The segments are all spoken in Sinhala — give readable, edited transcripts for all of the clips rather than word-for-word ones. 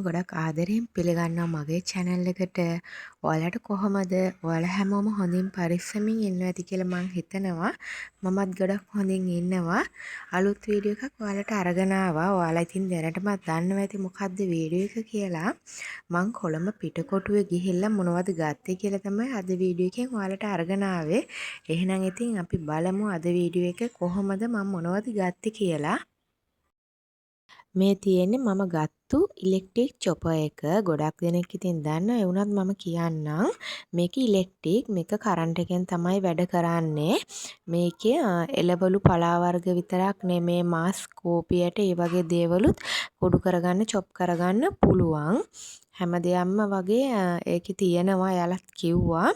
ගොඩක් ආදරයෙන් පිළිගන්නවා මගේ channel එකට. ඔයාලට කොහොමද? ඔයාලා හැමෝම හොඳින් පරිස්සමින් ඉන්නවා ඇති කියලා මං හිතනවා. මමත් ගොඩක් හොඳින් ඉන්නවා. අලුත් වීඩියෝ එකක් ඔයාලට අරගෙන ආවා. ඔයාලා ඉතින් දැනටමත් දන්නවා ඇති මොකද්ද වීඩියෝ එක කියලා. මං කොළඹ පිටකොටුවේ ගිහිල්ලා මොනවද ගත්තේ කියලා තමයි අද වීඩියෝ එකෙන් ඔයාලට අරගෙන ආවේ. එහෙනම් ඉතින් අපි බලමු අද වීඩියෝ එක කොහොමද මම මොනවද ගත්තේ කියලා. මේ තියෙන්නේ මම ගත්තු ඉලෙක්ට්‍රික් චොපර් එක. ගොඩක් දෙනෙක් ඉතින් දන්නවා. ඒ වුණත් මම කියන්නම්. මේක ඉලෙක්ට්‍රික්. මේක කරන්ට් එකෙන් තමයි වැඩ කරන්නේ. මේකේ එළවලු පලා වර්ග විතරක් නෙමේ මාස් කෝපියට ඒ වගේ දේවලුත් කුඩු කරගන්න, චොප් කරගන්න පුළුවන්. හැම දෙයක්ම වගේ ඒකේ තියෙනවා. එයාලත් කිව්වා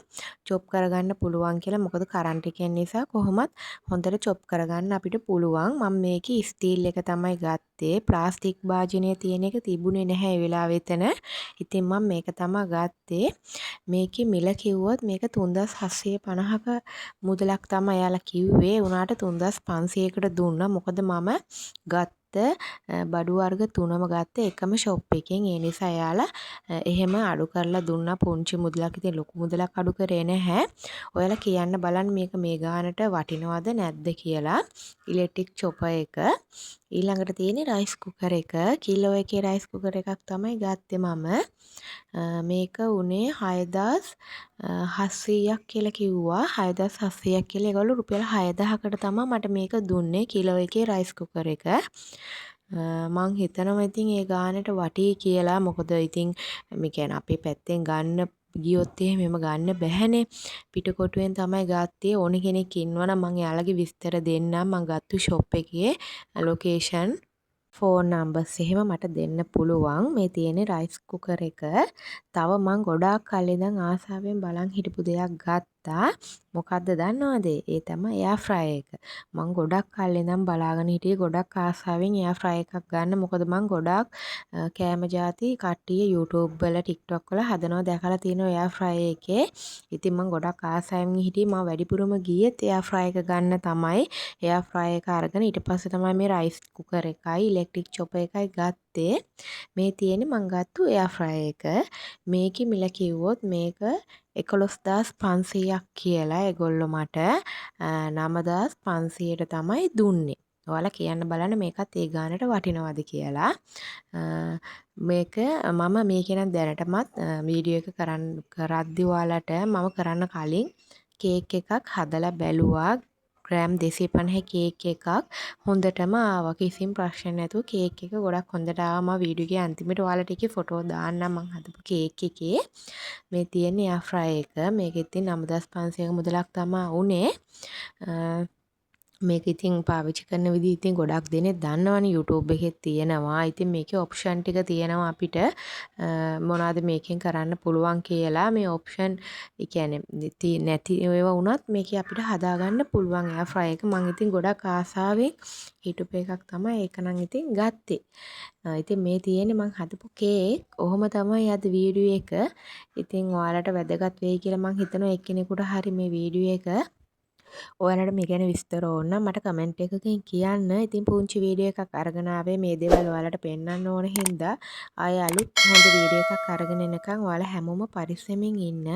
චොප් කරගන්න පුළුවන් කියලා. මොකද කරන්ට් එකෙන් නිසා කොහොමත් හොඳට චොප් කරගන්න අපිට පුළුවන්. මම මේකේ ස්ටීල් එක තමයි ගත්තේ. ප්ලාස්ටික් භාජනය තියෙන එක තිබුණේ නැහැ ඒ වෙලාවෙ එතන. ඉතින් මම මේක තමයි ගත්තේ. මේකේ මිල කිව්වොත් මේක 3750ක මුදලක් තමයි එයාලා කිව්වේ. උනාට 3500කට දුන්නා. මොකද මම ගත්ත බඩු වර්ග තුනම ගත්තේ එකම ෂොප් එකෙන්. ඒ නිසා එයාලා එහෙම අඩු කරලා දුන්නා පුංචි මුදලක්. ඉතින් ලොකු මුදලක් අඩු කරේ නැහැ. ඔයාලා කියන්න බලන්න මේක මේ ගානට වටිනවද නැද්ද කියලා. ඉලෙක්ට්‍රික් චොපර් එක. ඊළඟට තියෙන්නේ රයිස් කුකර් එක. කිලෝ එකේ රයිස් කුකර් එකක් තමයි ගත්තේ මම. මේක උනේ 6700ක් කියලා කිව්වා. 6700ක් කියලා ඒගොල්ලෝ රුපියල් 6000කට තමයි මට මේක දුන්නේ කිලෝ එකේ රයිස් කුකර් එක. මං හිතනවා ඉතින් ඒ ගානට වටී කියලා. මොකද ඉතින් මේ කියන්නේ අපේ පැත්තෙන් ගන්න ගියොත් එහෙම ගන්න බැහැනේ. පිටකොටුවෙන් තමයි ගත්තේ. ඕන කෙනෙක් ඉන්නවනම් මං එයාලගේ විස්තර දෙන්නම්. මං ගත්තු ෂොප් එකේ ලොකේෂන් ෆෝන් නම්බර්ස් එහෙම මට දෙන්න පුළුවන්. මේ තියෙන්නේ රයිස් කුකර් එක. තව මං ගොඩාක් කල් ඉඳන් ආසාවෙන් බලන් හිටපු දෙයක් ගත්තා. මොකද්ද දන්නවද? ඒ තමයි එයා ෆ්‍රයර් එක. මං ගොඩක් කල් ඉඳන් බලාගෙන හිටියේ ගොඩක් ආසාවෙන් එයා ෆ්‍රයර් එකක් ගන්න. මොකද මං ගොඩාක් කෑම ಜಾති කට්ටිය YouTube වල TikTok වල හදනවා දැකලා තියෙනවා එයා ෆ්‍රයර් එකේ. ඉතින් මං ගොඩක් ආසාවෙන් හිටියේ. මම වැඩිපුරම ගියෙත් එයා ෆ්‍රයර් එක ගන්න තමයි. එයා ෆ්‍රයර් එක අරගෙන ඊට පස්සේ තමයි මේ රයිස් කුකර් එකයි ඉලෙක්ට්‍රික් චොපර් එකයි ගත්තේ. මේ තියෙන්නේ මං ගත්තු එයා ෆ්‍රයර් එක. මේකේ මිල කිව්වොත් මේක 11500ක් කියලා ඒගොල්ලෝ මට 9500ට තමයි දුන්නේ. ඔයාලා කියන්න බලන්න මේකත් ඒ ගානට වටිනවද කියලා. මේක මම මේක නම් දැනටමත් වීඩියෝ එක කරද්දි ඔයාලට මම කරන්න කලින් කේක් එකක් හදලා බැලුවා. ග්‍රෑම් 250 කේක් එකක් හොඳටම ආවා. කිසිම ප්‍රශ්න නැතුව කේක් එක ගොඩක් හොඳට ආවා. මම වීඩියෝ එකේ අන්තිමට ඔයාලට ඒකේ ෆොටෝ දාන්නම් මම හදපු කේක් එකේ. මේ තියෙන්නේ එයා ෆ්‍රයර් එක. මේක ඉතින් 9500ක මුදලක් තමයි උනේ. මේක ඉතින් පාවිච්චි කරන විදිහ ඉතින් ගොඩක් දෙනෙක් දන්නවනේ YouTube එකේ තියෙනවා. ඉතින් මේකේ ඔප්ෂන් ටික තියෙනවා අපිට මොනවද මේකෙන් කරන්න පුළුවන් කියලා. මේ ඔප්ෂන් ඒ කියන්නේ නැති ඒවා වුණත් මේකේ අපිට හදාගන්න පුළුවන් එයා ෆ්‍රයර් එක. මම ඉතින් ගොඩක් ආසාවෙන් හිටපු එකක් තමයි ඒක නම් ඉතින් ගත්තේ. ඉතින් මේ තියෙන්නේ මම හදපු කේක්. ඔහොම තමයි අද වීඩියෝ එක. ඉතින් ඔයාලට වැදගත් වෙයි කියලා මම හිතනවා එක්කෙනෙකුට හරි මේ වීඩියෝ එක. ඔයාලට මේ ගැන විස්තර ඕන නම් මට කමෙන්ට් එකකින් කියන්න. ඉතින් පුංචි වීඩියෝ එකක් අරගෙන ආවේ මේ දේවල් ඔයාලට පෙන්වන්න ඕන හින්දා ආයෙ අලුත් හොඳ වීඩියෝ එකක් අරගෙන එනකන් ඔයාලා හැමෝම පරිස්සමින් ඉන්න.